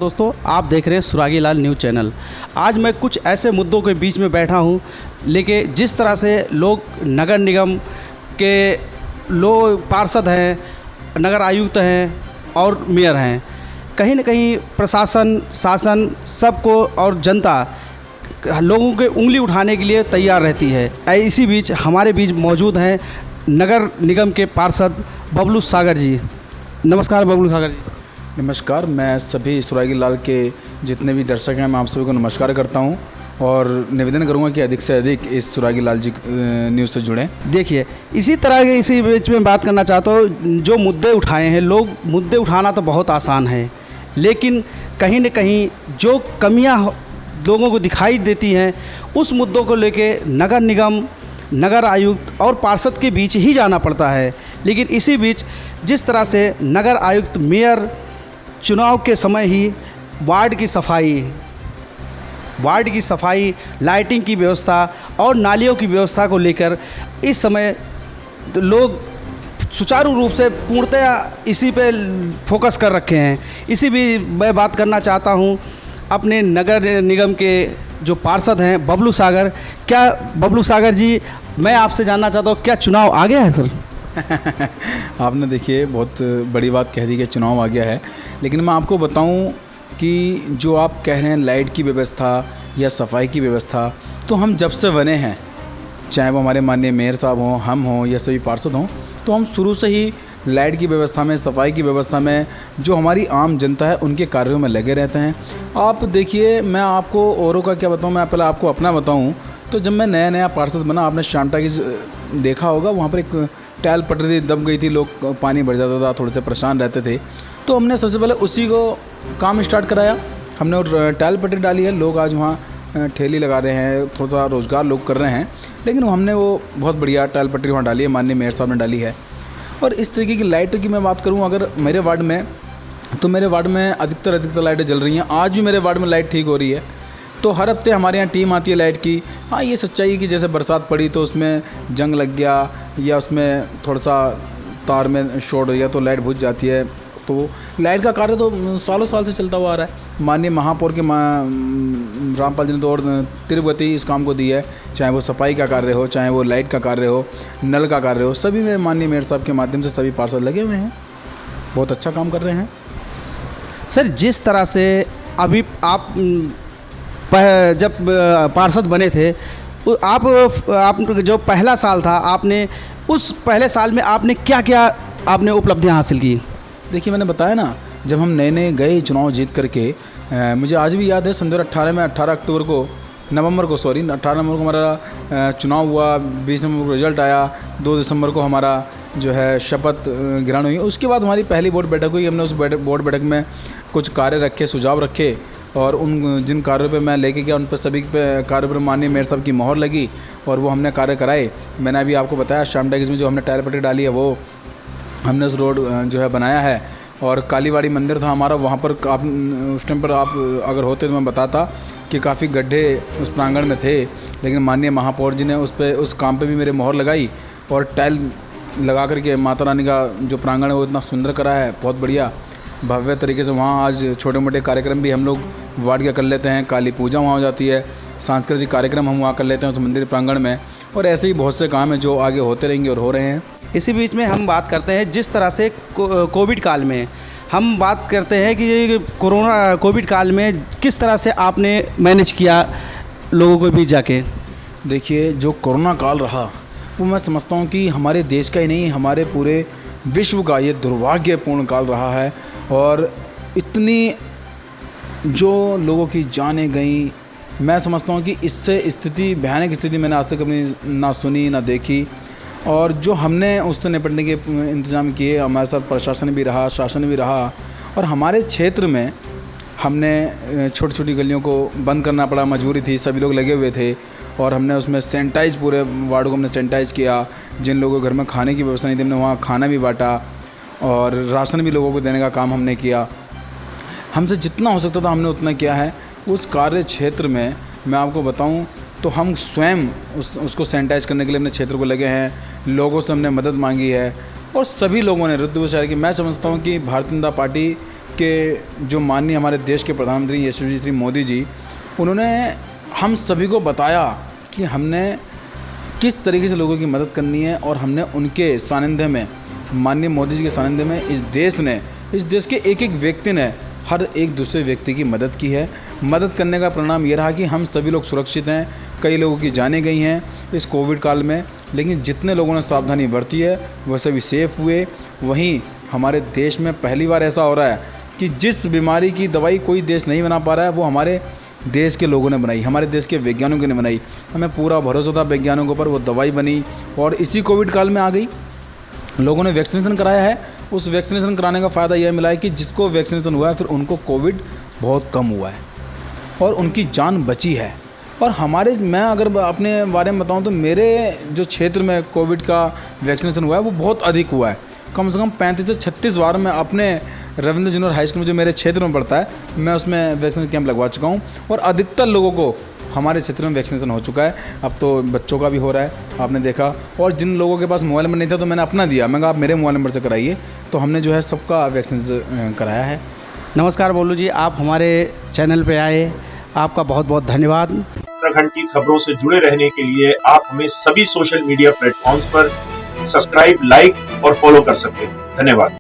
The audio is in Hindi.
दोस्तों, आप देख रहे हैं सुरागी लाल न्यूज़ चैनल। आज मैं कुछ ऐसे मुद्दों के बीच में बैठा हूं, लेकिन जिस तरह से लोग नगर निगम के लोग पार्षद हैं, नगर आयुक्त हैं और मेयर हैं, कहीं न कहीं प्रशासन, शासन सबको और जनता लोगों के उंगली उठाने के लिए तैयार रहती है। इसी बीच हमारे बीच मौजूद हैं नगर निगम के पार्षद बबलू सागर जी। नमस्कार बबलू सागर जी। नमस्कार। मैं सभी सुरागी लाल के जितने भी दर्शक हैं, मैं आप सभी को नमस्कार करता हूं और निवेदन करूंगा कि अधिक से अधिक इस सुरागी लाल जी न्यूज़ से जुड़ें। देखिए, इसी तरह के इसी बीच में बात करना चाहता हूँ, जो मुद्दे उठाए हैं लोग, मुद्दे उठाना तो बहुत आसान है, लेकिन कहीं न कहीं जो कमियाँ लोगों को दिखाई देती हैं, उस मुद्दों को लेके नगर निगम, नगर आयुक्त और पार्षद के बीच ही जाना पड़ता है। लेकिन इसी बीच जिस तरह से नगर आयुक्त, मेयर चुनाव के समय ही वार्ड की सफाई, लाइटिंग की व्यवस्था और नालियों की व्यवस्था को लेकर इस समय लोग सुचारू रूप से पूर्णतः इसी पे फोकस कर रखे हैं। इसी भी मैं बात करना चाहता हूं अपने नगर निगम के जो पार्षद हैं बबलू सागर। क्या बबलू सागर जी, मैं आपसे जानना चाहता हूं, क्या चुनाव आ गया है सर? आपने देखिए बहुत बड़ी बात कह दी कि चुनाव आ गया है, लेकिन मैं आपको बताऊं कि जो आप कह रहे हैं लाइट की व्यवस्था या सफाई की व्यवस्था, तो हम जब से बने हैं, चाहे वो हमारे माननीय मेयर साहब हों, हम हों या सभी पार्षद हों, तो हम शुरू से ही लाइट की व्यवस्था में, सफाई की व्यवस्था में, जो हमारी आम जनता है उनके कार्यों में लगे रहते हैं। आप देखिए, मैं आपको औरों का क्या बताऊँ, मैं पहले आपको अपना बताऊँ तो जब मैं नया पार्षद बना, आपने शांता की देखा होगा, वहाँ पर एक टाइल पटरी दब गई थी, लोग पानी भर जाता था, थोड़े से परेशान रहते थे, तो हमने सबसे पहले उसी को काम स्टार्ट कराया। हमने और टाइल पटरी डाली है, लोग आज वहाँ ठेली लगा रहे हैं, थोड़ा सा रोज़गार लोग कर रहे हैं, लेकिन हमने वो बहुत बढ़िया टाइल पटरी वहाँ डाली है, माननीय मेयर साहब ने डाली है। और इस तरीके की लाइट की मैं बात करूँ अगर मेरे वार्ड में, तो मेरे वार्ड में अधिकतर लाइटें जल रही हैं। आज भी मेरे वार्ड में लाइट ठीक हो रही है। तो हर हफ्ते हमारे यहाँ टीम आती है लाइट की। हाँ, ये सच्चाई है कि जैसे बरसात पड़ी तो उसमें जंग लग गया या उसमें थोड़ा सा तार में शॉर्ट हो गया तो लाइट बुझ जाती है। तो लाइट का कार्य तो सालों साल से चलता हुआ आ रहा है। माननीय महापौर के रामपाल जी ने तो और तीव्र गति इस काम को दी है, चाहे वो सफाई का कार्य हो, चाहे वो लाइट का कार्य हो, नल का कार्य हो, सभी में माननीय मेयर साहब के माध्यम से सभी पार्षद लगे हुए हैं, बहुत अच्छा काम कर रहे हैं। सर, जिस तरह से अभी आप जब पार्षद बने थे, आप जो पहला साल था, आपने उस पहले साल में आपने क्या आपने उपलब्धियां हासिल की? देखिए, मैंने बताया ना, जब हम नए गए चुनाव जीत करके, मुझे आज भी याद है सन 2018 में 18 नवंबर को हमारा चुनाव हुआ, 20 नवंबर को रिजल्ट आया, 2 दिसंबर को हमारा जो है शपथ ग्रहण हुई। उसके बाद हमारी पहली बोर्ड बैठक हुई। हमने उस बोर्ड बैठक में कुछ कार्य रखे, सुझाव रखे और उन जिन कार्यों पे मैं लेके गया उन पर सभी पे कार्यों पर माननीय मेयर साहब की मोहर लगी और वो हमने कार्य कराए। मैंने अभी आपको बताया शाम टैक्स में जो हमने टाइल पट्टी डाली है वो हमने उस रोड जो है बनाया है। और कालीवाड़ी मंदिर था हमारा, वहाँ पर आप उस टाइम पर आप अगर होते तो मैं बताता कि काफ़ी गड्ढे उस प्रांगण में थे, लेकिन माननीय महापौर जी ने उस काम पे भी मेरे मोहर लगाई और टाइल लगा करके माता रानी का जो प्रांगण है वो इतना सुंदर करा है, बहुत बढ़िया भव्य तरीके से। वहाँ आज छोटे मोटे कार्यक्रम भी हम लोग वार्ड के कर लेते हैं, काली पूजा वहाँ हो जाती है, सांस्कृतिक कार्यक्रम हम वहाँ कर लेते हैं उस मंदिर प्रांगण में, और ऐसे ही बहुत से काम हैं जो आगे होते रहेंगे और हो रहे हैं। इसी बीच में हम बात करते हैं, जिस तरह से कोविड काल में हम बात करते हैं कि कोविड काल में किस तरह से आपने मैनेज किया लोगों के बीच जाके। देखिए, जो कोरोना काल रहा वो मैं समझता हूँ कि हमारे देश का ही नहीं, हमारे पूरे विश्व का ये दुर्भाग्यपूर्ण काल रहा है। और इतनी जो लोगों की जानें गई, मैं समझता हूँ कि इससे भयानक स्थिति मैंने आज तक अपनी ना सुनी ना देखी। और जो हमने उससे निपटने के इंतज़ाम किए, हमारे साथ प्रशासन भी रहा, शासन भी रहा, और हमारे क्षेत्र में हमने छोटी छोटी गलियों को बंद करना पड़ा, मजबूरी थी, सभी लोग लगे हुए थे। और हमने उसमें सैनिटाइज, पूरे वार्ड को हमने सैनिटाइज़ किया। जिन लोगों के घर में खाने की व्यवस्था नहीं थी, हमने वहाँ खाना भी बांटा और राशन भी लोगों को देने का काम हमने किया। हमसे जितना हो सकता था हमने उतना किया है। उस कार्य क्षेत्र में मैं आपको बताऊं तो हम स्वयं उसको सैनिटाइज करने के लिए अपने क्षेत्र को लगे हैं, लोगों से हमने मदद मांगी है और सभी लोगों ने रुद्र विचार की। मैं समझता हूं कि भारतीय जनता पार्टी के जो माननीय हमारे देश के प्रधानमंत्री यशस्वी श्री मोदी जी, उन्होंने हम सभी को बताया कि हमने किस तरीके से लोगों की मदद करनी है, और हमने उनके सानिध्य में, माननीय मोदी जी के सानिध्य में इस देश के एक एक व्यक्ति ने हर एक दूसरे व्यक्ति की मदद की है। मदद करने का परिणाम ये रहा कि हम सभी लोग सुरक्षित हैं। कई लोगों की जानें गई हैं इस कोविड काल में, लेकिन जितने लोगों ने सावधानी बरती है वह सभी सेफ़ हुए। वहीं हमारे देश में पहली बार ऐसा हो रहा है कि जिस बीमारी की दवाई कोई देश नहीं बना पा रहा है, वो हमारे देश के लोगों ने बनाई, हमारे देश के वैज्ञानिकों ने बनाई। हमें पूरा भरोसा था वैज्ञानिकों पर, वो दवाई बनी और इसी कोविड काल में आ गई। लोगों ने वैक्सीनेशन कराया है, उस वैक्सीनेशन कराने का फ़ायदा यह मिला है कि जिसको वैक्सीनेशन हुआ है फिर उनको कोविड बहुत कम हुआ है और उनकी जान बची है। और मैं अगर अपने बारे में बताऊं तो मेरे जो क्षेत्र में कोविड का वैक्सीनेशन हुआ है वो बहुत अधिक हुआ है। कम से कम 35 से 36 बार मैं अपने रविंद्र जूनियर हाई स्कूल में, जो मेरे क्षेत्र में पड़ता है, मैं उसमें वैक्सीनेशन कैंप लगवा चुका हूँ और अधिकतर लोगों को हमारे क्षेत्र में वैक्सीनेशन हो चुका है। अब तो बच्चों का भी हो रहा है, आपने देखा। और जिन लोगों के पास मोबाइल नंबर नहीं था तो मैंने अपना दिया, मैं कहा आप मेरे मोबाइल नंबर से कराइए, तो हमने जो है सबका वैक्सीनेशन कराया है। नमस्कार बोलू जी, आप हमारे चैनल पे आए, आपका बहुत बहुत धन्यवाद। उत्तराखंड की खबरों से जुड़े रहने के लिए आप हमें सभी सोशल मीडिया प्लेटफॉर्म्स पर सब्सक्राइब, लाइक और फॉलो कर सकते हैं। धन्यवाद।